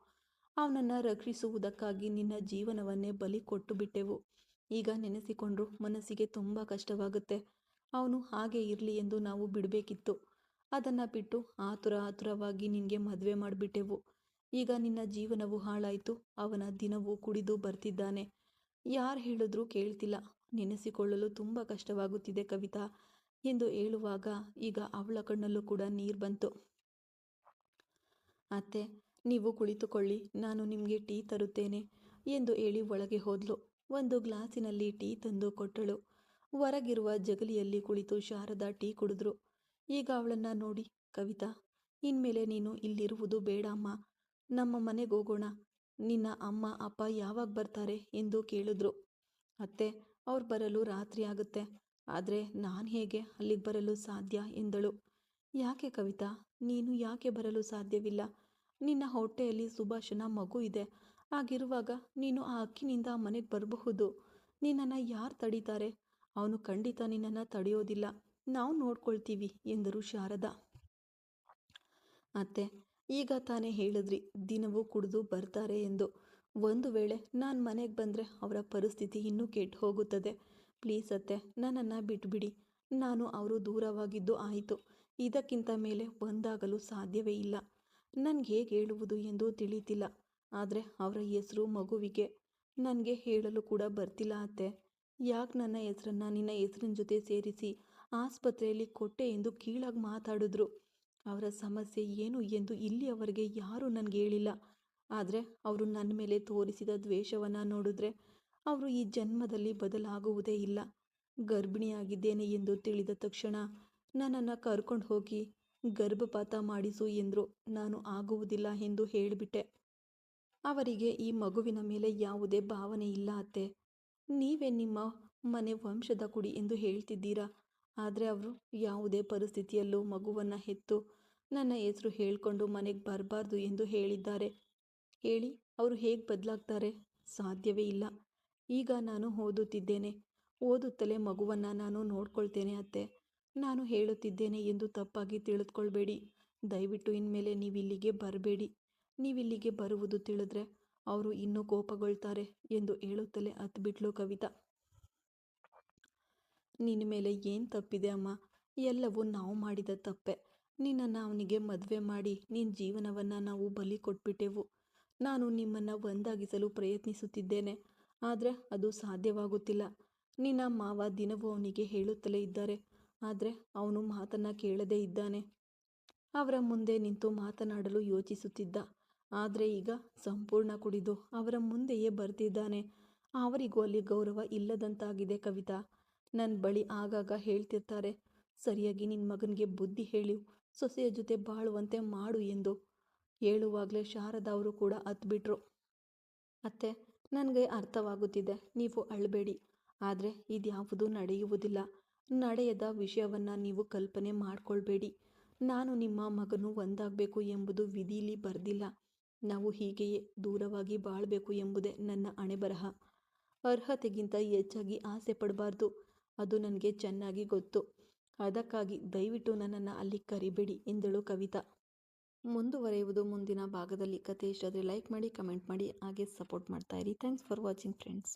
ಅವನನ್ನು ರಕ್ಷಿಸುವುದಕ್ಕಾಗಿ ನಿನ್ನ ಜೀವನವನ್ನೇ ಬಲಿ ಕೊಟ್ಟು ಬಿಟ್ಟೆವು. ಈಗ ನೆನೆಸಿಕೊಂಡ್ರು ಮನಸ್ಸಿಗೆ ತುಂಬ ಕಷ್ಟವಾಗುತ್ತೆ. ಅವನು ಹಾಗೆ ಇರಲಿ ಎಂದು ನಾವು ಬಿಡಬೇಕಿತ್ತು. ಅದನ್ನು ಬಿಟ್ಟು ಆತುರವಾಗಿ ನಿನಗೆ ಮದುವೆ ಮಾಡಿಬಿಟ್ಟೆವು. ಈಗ ನಿನ್ನ ಜೀವನವೂ ಹಾಳಾಯಿತು. ಅವನ ದಿನವೂ ಕುಡಿದು ಬರ್ತಿದ್ದಾನೆ. ಯಾರು ಹೇಳಿದ್ರೂ ಕೇಳ್ತಿಲ್ಲ. ನೆನೆಸಿಕೊಳ್ಳಲು ತುಂಬ ಕಷ್ಟವಾಗುತ್ತಿದೆ ಕವಿತಾ ಎಂದು ಹೇಳುವಾಗ ಈಗ ಅವಳ ಕಣ್ಣಲ್ಲೂ ಕೂಡ ನೀರು ಬಂತು. ಅತ್ತೆ, ನೀವು ಕುಳಿತುಕೊಳ್ಳಿ, ನಾನು ನಿಮಗೆ ಟೀ ತರುತ್ತೇನೆ ಎಂದು ಹೇಳಿ ಒಳಗೆ ಹೋದ್ಲು. ಒಂದು ಗ್ಲಾಸಿನಲ್ಲಿ ಟೀ ತಂದು ಕೊಟ್ಟಳು. ಹೊರಗಿರುವ ಜಗಲಿಯಲ್ಲಿ ಕುಳಿತು ಶಾರದಾ ಟೀ ಕುಡಿದ್ರು. ಈಗ ಅವಳನ್ನು ನೋಡಿ, ಕವಿತಾ, ಇನ್ಮೇಲೆ ನೀನು ಇಲ್ಲಿರುವುದು ಬೇಡ ಅಮ್ಮ, ನಮ್ಮ ಮನೆಗೆ ಹೋಗೋಣ. ನಿನ್ನ ಅಮ್ಮ ಅಪ್ಪ ಯಾವಾಗ ಬರ್ತಾರೆ ಎಂದು ಕೇಳಿದ್ರು. ಅತ್ತೆ, ಅವ್ರು ಬರಲು ರಾತ್ರಿ ಆಗುತ್ತೆ. ಆದರೆ ನಾನು ಹೇಗೆ ಅಲ್ಲಿಗೆ ಬರಲು ಸಾಧ್ಯ ಎಂದಳು. ಯಾಕೆ ಕವಿತಾ, ನೀನು ಯಾಕೆ ಬರಲು ಸಾಧ್ಯವಿಲ್ಲ? ನಿನ್ನ ಹೊಟ್ಟೆಯಲ್ಲಿ ಸುಭಾಷನ ಮಗು ಇದೆ. ಹಾಗಿರುವಾಗ ನೀನು ಆ ಹಕ್ಕಿನಿಂದ ಮನೆಗೆ ಬರಬಹುದು. ನಿನ್ನನ್ನು ಯಾರು ತಡೀತಾರೆ? ಅವನು ಖಂಡಿತ ನಿನ್ನನ್ನು ತಡೆಯೋದಿಲ್ಲ. ನಾವು ನೋಡ್ಕೊಳ್ತೀವಿ ಎಂದರು ಶಾರದಾ. ಅತ್ತೆ, ಈಗ ತಾನೇ ಹೇಳಿದ್ರಿ ದಿನವೂ ಕುಡಿದು ಬರ್ತಾರೆ ಎಂದು. ಒಂದು ವೇಳೆ ನಾನು ಮನೆಗೆ ಬಂದರೆ ಅವರ ಪರಿಸ್ಥಿತಿ ಇನ್ನೂ ಕೆಟ್ಟು ಹೋಗುತ್ತದೆ. ಪ್ಲೀಸ್ ಅತ್ತೆ, ನನ್ನನ್ನು ಬಿಟ್ಬಿಡಿ. ನಾನು ಅವರು ದೂರವಾಗಿದ್ದು ಆಯಿತು. ಇದಕ್ಕಿಂತ ಮೇಲೆ ಒಂದಾಗಲು ಸಾಧ್ಯವೇ ಇಲ್ಲ. ನನಗೆ ಹೇಗೆ ಹೇಳುವುದು ಎಂದು ತಿಳಿತಿಲ್ಲ. ಆದರೆ ಅವರ ಹೆಸರು ಮಗುವಿಗೆ ನನಗೆ ಹೇಳಲು ಕೂಡ ಬರ್ತಿಲ್ಲ ಅತ್ತೆ. ಯಾಕೆ ನನ್ನ ಹೆಸರನ್ನು ನಿನ್ನ ಹೆಸರಿನ ಜೊತೆ ಸೇರಿಸಿ ಆಸ್ಪತ್ರೆಯಲ್ಲಿ ಕೊಟ್ಟೆ ಎಂದು ಕೀಳಾಗಿ ಮಾತಾಡಿದ್ರು. ಅವರ ಸಮಸ್ಯೆ ಏನು ಎಂದು ಇಲ್ಲಿಯವರೆಗೆ ಯಾರೂ ನನಗೆ ಹೇಳಿಲ್ಲ. ಆದರೆ ಅವರು ನನ್ನ ಮೇಲೆ ತೋರಿಸಿದ ದ್ವೇಷವನ್ನು ನೋಡಿದ್ರೆ ಅವರು ಈ ಜನ್ಮದಲ್ಲಿ ಬದಲಾಗುವುದೇ ಇಲ್ಲ. ಗರ್ಭಿಣಿಯಾಗಿದ್ದೇನೆ ಎಂದು ತಿಳಿದ ತಕ್ಷಣ ನನ್ನನ್ನು ಕರ್ಕೊಂಡು ಹೋಗಿ ಗರ್ಭಪಾತ ಮಾಡಿಸು ಎಂದರು. ನಾನು ಆಗುವುದಿಲ್ಲ ಎಂದು ಹೇಳಿಬಿಟ್ಟೆ. ಅವರಿಗೆ ಈ ಮಗುವಿನ ಮೇಲೆ ಯಾವುದೇ ಭಾವನೆ ಇಲ್ಲ ಅತ್ತೆ. ನೀವೇ ನಿಮ್ಮ ಮನೆ ವಂಶದ ಕುಡಿ ಎಂದು ಹೇಳ್ತಿದ್ದೀರಾ. ಆದರೆ ಅವರು ಯಾವುದೇ ಪರಿಸ್ಥಿತಿಯಲ್ಲೂ ಮಗುವನ್ನು ಹೆತ್ತು ನನ್ನ ಹೆಸರು ಹೇಳಿಕೊಂಡು ಮನೆಗೆ ಬರಬಾರ್ದು ಎಂದು ಹೇಳಿದ್ದಾರೆ. ಹೇಳಿ, ಅವರು ಹೇಗೆ ಬದಲಾಗ್ತಾರೆ? ಸಾಧ್ಯವೇ ಇಲ್ಲ. ಈಗ ನಾನು ಓದುತ್ತಿದ್ದೇನೆ. ಓದುತ್ತಲೇ ಮಗುವನ್ನು ನಾನು ನೋಡ್ಕೊಳ್ತೇನೆ ಅತ್ತೆ. ನಾನು ಹೇಳುತ್ತಿದ್ದೇನೆ ಎಂದು ತಪ್ಪಾಗಿ ತಿಳಿದುಕೊಳ್ಬೇಡಿ. ದಯವಿಟ್ಟು ಇನ್ಮೇಲೆ ನೀವಿಲ್ಲಿಗೆ ಬರಬೇಡಿ. ನೀವಿಲ್ಲಿಗೆ ಬರುವುದು ತಿಳಿದ್ರೆ ಅವರು ಇನ್ನೂ ಕೋಪಗೊಳ್ತಾರೆ ಎಂದು ಹೇಳುತ್ತಲೇ ಹತ್ಬಿಟ್ಲು ಕವಿತಾ. ನಿನ್ನ ಮೇಲೆ ಏನು ತಪ್ಪಿದೆ ಅಮ್ಮ? ಎಲ್ಲವೂ ನಾವು ಮಾಡಿದ ತಪ್ಪೆ. ನಿನ್ನನ್ನು ಅವನಿಗೆ ಮದುವೆ ಮಾಡಿ ನಿನ್ನ ಜೀವನವನ್ನು ನಾವು ಬಲಿ ಕೊಟ್ಬಿಟ್ಟೆವು. ನಾನು ನಿಮ್ಮನ್ನು ಒಂದಾಗಿಸಲು ಪ್ರಯತ್ನಿಸುತ್ತಿದ್ದೇನೆ. ಆದರೆ ಅದು ಸಾಧ್ಯವಾಗುತ್ತಿಲ್ಲ. ನಿನ್ನ ಮಾವ ದಿನವೂ ಅವನಿಗೆ ಹೇಳುತ್ತಲೇ ಇದ್ದಾರೆ. ಆದರೆ ಅವನು ಮಾತನ್ನು ಕೇಳದೇ ಇದ್ದಾನೆ. ಅವರ ಮುಂದೆ ನಿಂತು ಮಾತನಾಡಲು ಯೋಚಿಸುತ್ತಿದ್ದ. ಆದರೆ ಈಗ ಸಂಪೂರ್ಣ ಕುಡಿದು ಅವರ ಮುಂದೆಯೇ ಬರ್ತಿದ್ದಾನೆ. ಅವರಿಗೂ ಅಲ್ಲಿ ಗೌರವ ಇಲ್ಲದಂತಾಗಿದೆ ಕವಿತಾ. ನನ್ನ ಬಳಿ ಆಗಾಗ ಹೇಳ್ತಿರ್ತಾರೆ, ಸರಿಯಾಗಿ ನಿನ್ನ ಮಗನಿಗೆ ಬುದ್ಧಿ ಹೇಳು, ಸೊಸೆಯ ಜೊತೆ ಬಾಳುವಂತೆ ಮಾಡು ಎಂದು. ಹೇಳುವಾಗಲೇ ಶಾರದಾ ಅವರು ಕೂಡ ಹತ್ಬಿಟ್ರು. ಅತ್ತೆ, ನನಗೆ ಅರ್ಥವಾಗುತ್ತಿದೆ, ನೀವು ಅಳಬೇಡಿ. ಆದರೆ ಇದ್ಯಾವುದೂ ನಡೆಯುವುದಿಲ್ಲ. ನಡೆಯದ ವಿಷಯವನ್ನು ನೀವು ಕಲ್ಪನೆ ಮಾಡಿಕೊಳ್ಬೇಡಿ. ನಾನು ನಿಮ್ಮ ಮಗನು ಒಂದಾಗಬೇಕು ಎಂಬುದು ವಿಧಿಯಲ್ಲಿ ಬರೆದಿಲ್ಲ. ನಾವು ಹೀಗೆಯೇ ದೂರವಾಗಿ ಬಾಳಬೇಕು ಎಂಬುದೇ ನನ್ನ ಹಣೆಬರಹ. ಅರ್ಹತೆಗಿಂತ ಹೆಚ್ಚಾಗಿ ಆಸೆ ಪಡಬಾರ್ದು. ಅದು ನನಗೆ ಚೆನ್ನಾಗಿ ಗೊತ್ತು. ಅದಕ್ಕಾಗಿ ದಯವಿಟ್ಟು ನನ್ನನ್ನು ಅಲ್ಲಿ ಕರಿಬೇಡಿ ಎಂದಳು ಕವಿತಾ. ಮುಂದುವರೆಯುವುದು ಮುಂದಿನ ಭಾಗದಲ್ಲಿ. ಕಥೆ ಇಷ್ಟ ಆದರೆ ಲೈಕ್ ಮಾಡಿ, ಕಮೆಂಟ್ ಮಾಡಿ, ಹಾಗೆ ಸಪೋರ್ಟ್ ಮಾಡ್ತಾ ಇರಿ. Thanks for watching friends.